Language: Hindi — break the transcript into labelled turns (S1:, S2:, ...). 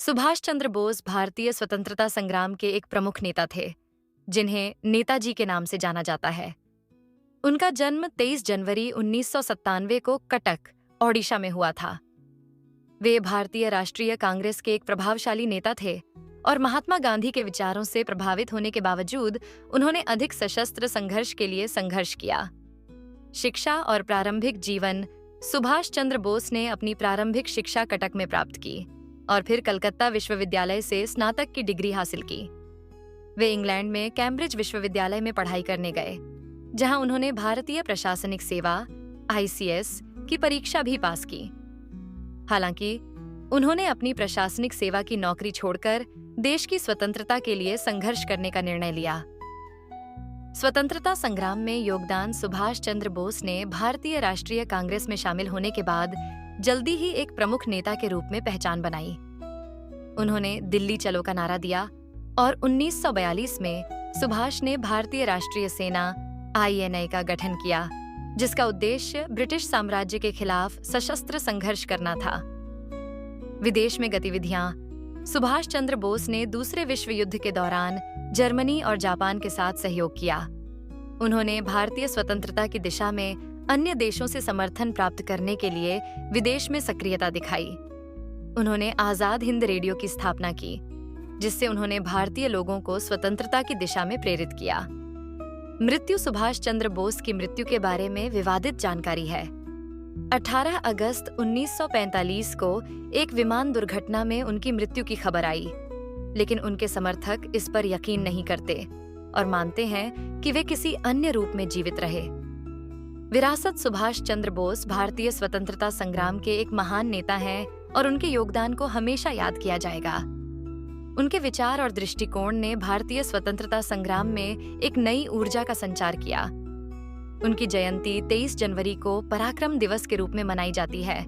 S1: सुभाष चंद्र बोस भारतीय स्वतंत्रता संग्राम के एक प्रमुख नेता थे, जिन्हें नेताजी के नाम से जाना जाता है। उनका जन्म 23 जनवरी 1997 को कटक, ओडिशा में हुआ था। वे भारतीय राष्ट्रीय कांग्रेस के एक प्रभावशाली नेता थे और महात्मा गांधी के विचारों से प्रभावित होने के बावजूद उन्होंने अधिक सशस्त्र संघर्ष के लिए संघर्ष किया। शिक्षा और प्रारंभिक जीवन। सुभाष चंद्र बोस ने अपनी प्रारंभिक शिक्षा कटक में प्राप्त की और फिर कलकत्ता विश्वविद्यालय से स्नातक की डिग्री हासिल की। वे इंग्लैंड में कैम्ब्रिज विश्वविद्यालय में पढ़ाई करने गए, जहां उन्होंने भारतीय प्रशासनिक सेवा (ICS) की परीक्षा भी पास की। हालांकि उन्होंने अपनी प्रशासनिक सेवा की नौकरी छोड़कर देश की स्वतंत्रता के लिए संघर्ष करने का निर्णय लिया। स्वतंत्रता संग्राम में योगदान। सुभाष चंद्र बोस ने भारतीय राष्ट्रीय कांग्रेस में शामिल होने के बाद जल्दी ही एक प्रमुख नेता के रूप में पहचान बनाई। उन्होंने दिल्ली चलो का नारा दिया और 1942 में सुभाष ने भारतीय राष्ट्रीय सेना (INA) का गठन किया, जिसका उद्देश्य ब्रिटिश साम्राज्य के खिलाफ सशस्त्र संघर्ष करना था। विदेश में गतिविधियां। सुभाष चंद्र बोस ने दूसरे विश्व युद्ध के दौरान जर्मनी और जापान के साथ सहयोग किया। उन्होंने भारतीय स्वतंत्रता की दिशा में अन्य देशों से समर्थन प्राप्त करने के लिए विदेश में सक्रियता दिखाई। उन्होंने आजाद हिंद रेडियो की स्थापना की, जिससे उन्होंने भारतीय लोगों को स्वतंत्रता की दिशा में प्रेरित किया। मृत्यु। सुभाष चंद्र बोस की मृत्यु के बारे में विवादित जानकारी है। 18 अगस्त 1945 को एक विमान दुर्घटना में उनकी मृत्यु की खबर आई, लेकिन उनके समर्थक इस पर यकीन नहीं करते और मानते हैं कि वे किसी अन्य रूप में जीवित रहे। विरासत। सुभाष चंद्र बोस भारतीय स्वतंत्रता संग्राम के एक महान नेता हैं और उनके योगदान को हमेशा याद किया जाएगा। उनके विचार और दृष्टिकोण ने भारतीय स्वतंत्रता संग्राम में एक नई ऊर्जा का संचार किया। उनकी जयंती 23 जनवरी को पराक्रम दिवस के रूप में मनाई जाती है,